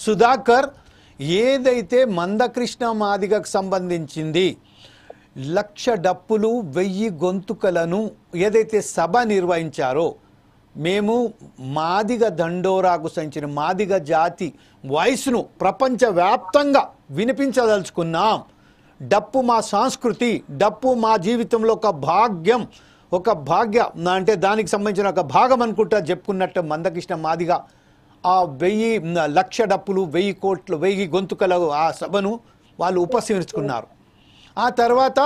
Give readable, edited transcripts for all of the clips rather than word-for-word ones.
సుధాకర్ ఏదైతే మందకృష్ణ మాదిగకు సంబంధించింది లక్ష డప్పులు 1000 గొంతుకలను ఏదైతే సభ నిర్వహించారో మేము మాదిగ దండోరాకు సంచిన మాదిగ జాతి వాయిస్ను ప్రపంచవ్యాప్తంగా వినిపించదలుచుకున్నాం. డప్పు మా సంస్కృతి, డప్పు మా జీవితంలో ఒక భాగ్యం, ఒక భాగ్యం అంటే దానికి సంబంధించిన ఒక భాగం అనుకుంటా చెప్పుకున్నట్టు మందకృష్ణ మాదిగ ఆ 1000 లక్ష డప్పులు 1000 కోట్లు 1000 గొంతుకల ఆ సభను వాళ్ళు ఉపసంహరించుకున్నారు. ఆ తర్వాత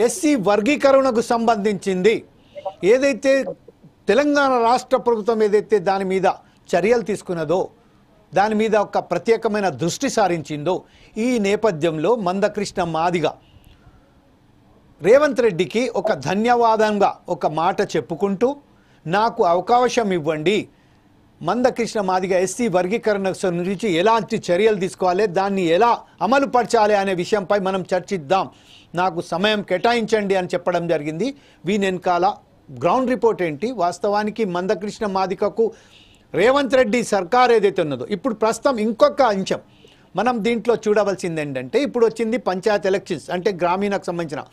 ఎస్సీ వర్గీకరణకు సంబంధించింది ఏదైతే తెలంగాణ రాష్ట్ర ప్రభుత్వం ఏదైతే దాని మీద చర్యలు తీసుకున్నదో, దాని మీద ఒక ప్రత్యేకమైన దృష్టి సారించిందో, ఈ నేపథ్యంలో మందకృష్ణ మాదిగ రేవంత్ రెడ్డికి ఒక ధన్యవాదంగా ఒక మాట చెప్పుకుంటూ, నాకు అవకాశం ఇవ్వండి, మందకృష్ణ మాదిగ ఎస్సీ వర్గీకరణ గురించి ఎలాంటి చర్యలు తీసుకోవాలి, దాన్ని ఎలా అమలు పరచాలి అనే విషయంపై మనం చర్చిద్దాం, నాకు సమయం కేటాయించండి అని చెప్పడం జరిగింది. వీని వెనకాల గ్రౌండ్ రిపోర్ట్ ఏంటి, వాస్తవానికి మందకృష్ణ మాదిగకు రేవంత్ రెడ్డి సర్కార్ ఏదైతే ఉన్నదో, ఇప్పుడు ప్రస్తుతం ఇంకొక అంశం మనం దీంట్లో చూడవలసింది ఏంటంటే, ఇప్పుడు వచ్చింది పంచాయత్ ఎలక్షన్స్, అంటే గ్రామీణకు సంబంధించిన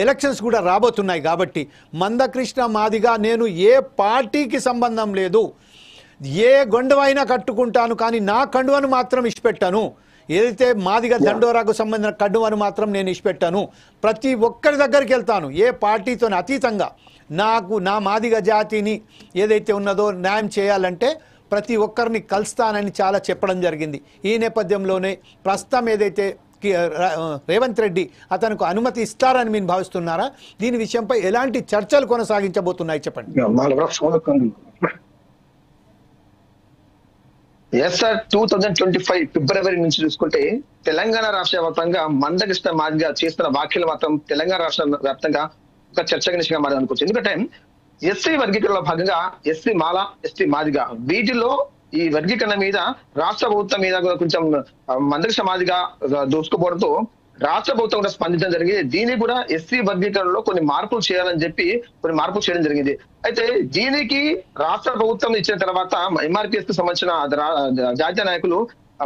ఎలక్షన్స్ కూడా రాబోతున్నాయి. కాబట్టి మందకృష్ణ మాదిగ నేను ఏ పార్టీకి సంబంధం లేదు, ఏ గొండవైనా కట్టుకుంటాను, కానీ నా కండువను మాత్రం ఇష్టపెట్టాను, ఏదైతే మాదిగ దండోరాకు సంబంధించిన కండువను మాత్రం నేను ఇష్టపెట్టాను, ప్రతి ఒక్కరి దగ్గరికి వెళ్తాను, ఏ పార్టీతో అతీతంగా నాకు నా మాదిగ జాతిని ఏదైతే ఉన్నదో న్యాయం చేయాలంటే ప్రతి ఒక్కరిని కలుస్తానని చాలా చెప్పడం జరిగింది. ఈ నేపథ్యంలోనే ప్రస్తుతం ఏదైతే రేవంత్ రెడ్డి అతనికి అనుమతి ఇస్తారని మీరు భావిస్తున్నారా? దీని విషయంపై ఎలాంటి చర్చలు కొనసాగించబోతున్నాయి చెప్పండి. ఎస్ సార్, 2025 ఫిబ్రవరి నుంచి చూసుకుంటే తెలంగాణ రాష్ట్ర వ్యాప్తంగా మందకృష్ణ మాదిగ చేస్తున్న వ్యాఖ్యలు మాత్రం తెలంగాణ రాష్ట్ర వ్యాప్తంగా ఒక చర్చనీయంగా మారని అనుకోవచ్చు. ఎందుకంటే ఎస్సీ వర్గీకరణలో భాగంగా ఎస్సీ మాల, ఎస్టీ మాదిగ వీటిలో ఈ వర్గీకరణ మీద రాష్ట్ర ప్రభుత్వం మీద కొంచెం మందకృష్ణ మాదిగ దూసుకుపోవడంతో రాష్ట్ర ప్రభుత్వం కూడా స్పందించడం జరిగింది. దీనికి కూడా ఎస్సీ వర్గీకరణలో కొన్ని మార్పులు చేయాలని చెప్పి కొన్ని మార్పులు చేయడం జరిగింది. అయితే దీనికి రాష్ట్ర ప్రభుత్వం ఇచ్చిన తర్వాత ఎంఆర్పీఎస్ కు సంబంధించిన జాతీయ నాయకులు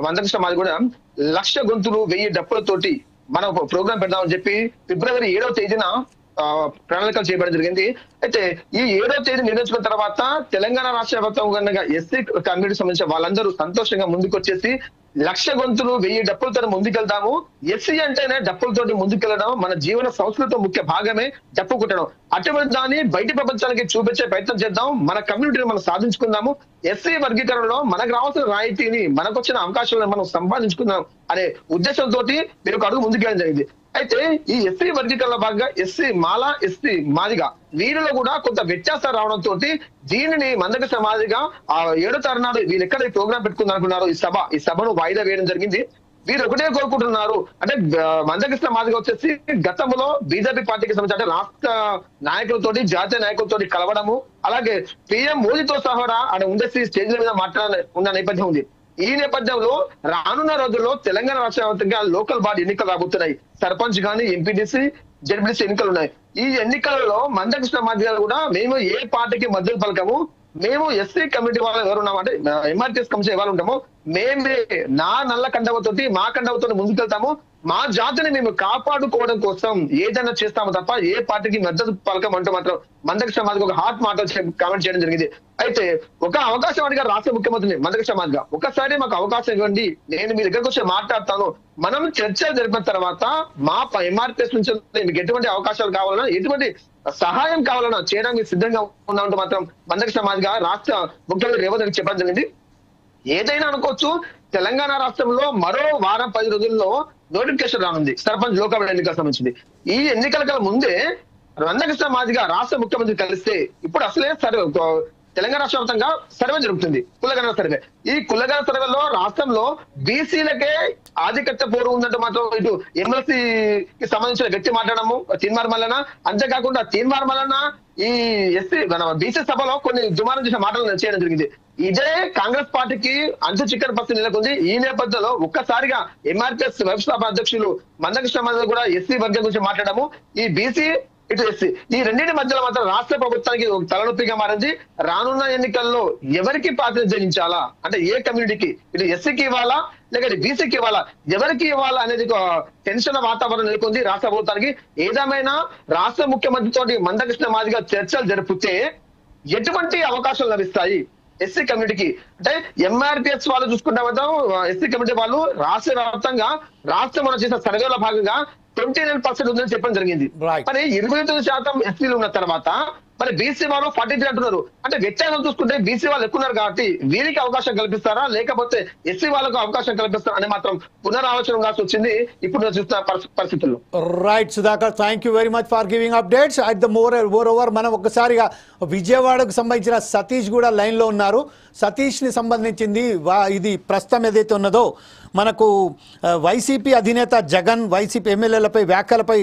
మందకృష్ణ మాదిగ కూడా 1,00,000 గొంతులు 1000 డప్పులతోటి మనం ప్రోగ్రాం పెడదామని చెప్పి ఫిబ్రవరి 7వ తేదీన ప్రణాళికలు చేయబడడం జరిగింది. అయితే ఈ 7వ తేదీ నిర్ణయించుకున్న తర్వాత తెలంగాణ రాష్ట్ర వ్యాప్తంగా ఎస్సీ కమ్యూనిటీ సంబంధించిన వాళ్ళందరూ సంతోషంగా ముందుకు వచ్చేసి 1,00,000 గొంతులు 1000 డప్పులతో ముందుకెళ్తాము, ఎస్సీ అంటేనే డప్పులతోటి ముందుకెళ్ళడం మన జీవన సంస్కృతి ముఖ్య భాగమే డప్పు కుట్టడం, అటువంటి దాన్ని బయటి ప్రపంచానికి చూపించే ప్రయత్నం చేద్దాం, మన కమ్యూనిటీని మనం సాధించుకుందాము, ఎస్సీ వర్గీకరణలో మనకు రావాల్సిన రాయితీని మనకు వచ్చిన అవకాశాలను మనం సంపాదించుకుందాం అనే ఉద్దేశంతో మీరు ఒక అడుగు ముందుకెళ్ళడం జరిగింది. అయితే ఈ ఎస్సీ వర్గీకరణలో భాగంగా ఎస్సీ మాల, ఎస్సీ మాదిగ వీరిలో కూడా కొంత వ్యత్యాసాలు రావడంతో దీనిని మందకృష్ణ మాదిగ 7వ తారీఖు నాడు వీళ్ళు ఎక్కడ ప్రోగ్రాం పెట్టుకుందాం అనుకున్నారు, ఈ సభను వాయిదా వేయడం జరిగింది. వీరు ఒకటే కోరుకుంటున్నారు, అంటే మందకృష్ణ మాదిగ వచ్చేసి గతంలో బీజేపీ పార్టీకి సంబంధించిన రాష్ట్ర నాయకులతోటి జాతీయ నాయకులతోటి కలవడము, అలాగే పీఎం మోదీతో సహా ఆయన ఉండేసి స్టేజ్ల మీద ఉన్న నేపథ్యం ఉంది. ఈ నేపథ్యంలో రానున్న రోజుల్లో తెలంగాణ రాష్ట్ర వ్యాప్తంగా లోకల్ బాడీ ఎన్నికలు రాబోతున్నాయి, సర్పంచ్ కానీ ఎంపీటీసీ జడ్పీటీసీ ఎన్నికలు ఉన్నాయి. ఈ ఎన్నికలలో మందకృష్ణ మాదిగ కూడా మేము ఏ పార్టీకి మద్దతు పలకము, మేము ఎస్సీ కమిటీ వాళ్ళు ఎవరు ఉన్నామంటే ఎంఆర్టీఎస్ కమిటీ ఎవరు ఉంటామో మేమే నా నల్ల కండవతోటి మా కండవతో ముందుకెళ్తాము, మా జాతిని మేము కాపాడుకోవడం కోసం ఏదైనా చేస్తాము తప్ప ఏ పార్టీకి మద్దతు పలకమంటూ మాత్రం మందకృష్ణ మాదిగ ఒక హాట్ మాట కామెంట్ చేయడం జరిగింది. అయితే ఒక అవకాశం అడిగారు రాష్ట్ర ముఖ్యమంత్రి మందకృష్ణ మాదిగ, ఒకసారి మాకు అవకాశం ఇవ్వండి, నేను మీ దగ్గరకు వచ్చి మాట్లాడతాను, మనం చర్చలు జరిపిన తర్వాత మా ఎంఆర్పీఎస్ నుంచి మీకు ఎటువంటి అవకాశాలు కావాలన్నా ఎటువంటి సహాయం కావాలన్నా చేయడానికి సిద్ధంగా ఉన్నామంటూ మాత్రం మందకృష్ణ మాదిగ రాష్ట్ర ముఖ్యమంత్రి రేవంత్ రెడ్డి చెప్పడం జరిగింది. ఏదైనా అనుకోవచ్చు, తెలంగాణ రాష్ట్రంలో మరో వారం 10 రోజుల్లో నోటిఫికేషన్ రానుంది సర్పంచ్ లోకల్ ఎన్నికలకు సంబంధించింది. ఈ ఎన్నికల ముందే మందకృష్ణ మాదిగ రాష్ట్ర ముఖ్యమంత్రి కలిస్తే ఇప్పుడు అసలే తెలంగాణ రాష్ట్ర వ్యాప్తంగా సర్వే జరుగుతుంది, కులగణన సర్వే. ఈ కులగణన సర్వేలో రాష్ట్రంలో బీసీలకే ఆధిపత్య పోరు ఉందంటే మాత్రం ఇటు ఎమ్మెల్సీకి సంబంధించిన వ్యక్తి మాట్లాడము తీన్మార్ మల్లన్న, అంతేకాకుండా తీన్మార్ మల్లన్న ఈ ఎస్సీ మన బీసీ సభలో కొన్ని దుమారం చేసిన మాటలు చేయడం జరిగింది. ఇదే కాంగ్రెస్ పార్టీకి అంచు చిక్కని పరిస్థితి నెలకొంది. ఈ నేపథ్యంలో ఒక్కసారిగా ఎంఆర్పీఎస్ వ్యవస్థాపక అధ్యక్షులు మందకృష్ణ మాదిగ కూడా ఎస్సీ వర్గం గురించి మాట్లాడము, ఈ బీసీ ఇటు ఎస్సీ. ఈ రెండింటి మధ్యలో మాత్రం రాష్ట్ర ప్రభుత్వానికి ఒక తలనొప్పిగా మారింది. రానున్న ఎన్నికల్లో ఎవరికి ప్రాతినిధ్యం ఇచ్చాలా, అంటే ఏ కమ్యూనిటీకి, ఇటు ఎస్సీకి ఇవ్వాలా లేకపోతే బీసీకి ఇవ్వాలా, ఎవరికి ఇవ్వాలా అనేది ఒక టెన్షన్ వాతావరణం నెలకొంది రాష్ట్ర ప్రభుత్వానికి. ఏదేమైనా రాష్ట్ర ముఖ్యమంత్రితో మందకృష్ణ మాదిగ చర్చలు జరిపితే ఎటువంటి అవకాశాలు లభిస్తాయి ఎస్సీ కమ్యూనిటీకి? అంటే ఎంఆర్పిఎస్ వాళ్ళు చూసుకుంటే మాత్రం ఎస్సీ కమ్యూనిటీ వాళ్ళు రాష్ట్ర వ్యాప్తంగా రాష్ట్రం చేసిన సర్వేలో భాగంగా 29% ఉందని చెప్పడం జరిగింది. Right. మరి 29% ఎస్సీలు ఉన్న తర్వాత మరి బీసీ వాళ్ళు 43 అంటున్నారు. అంటే వ్యత్యాసం చూసుకుంటే బీసీ వాళ్ళు ఎక్కువ ఉన్నారు కాబట్టి వీరికి అవకాశం కల్పిస్తారా లేకపోతే ఎస్సీ వాళ్ళకు అవకాశం కల్పిస్తారా అని మాత్రం పునరాలోచన ఉండాల్సి వచ్చింది ఇప్పుడు చూస్తున్న పరిస్థితుల్లో. Right Sudhakar, thank you very much for giving updates. At the more over మనం ఒక్కసారిగా విజయవాడకు సంబంధించిన సతీష్ కూడా లైన్లో ఉన్నారు. సతీష్ని సంబంధించింది ఇది ప్రస్తుతం ఏదైతే ఉన్నదో మనకు వైసీపీ అధినేత జగన్ వైసీపీ ఎమ్మెల్యేలపై వ్యాఖ్యలపై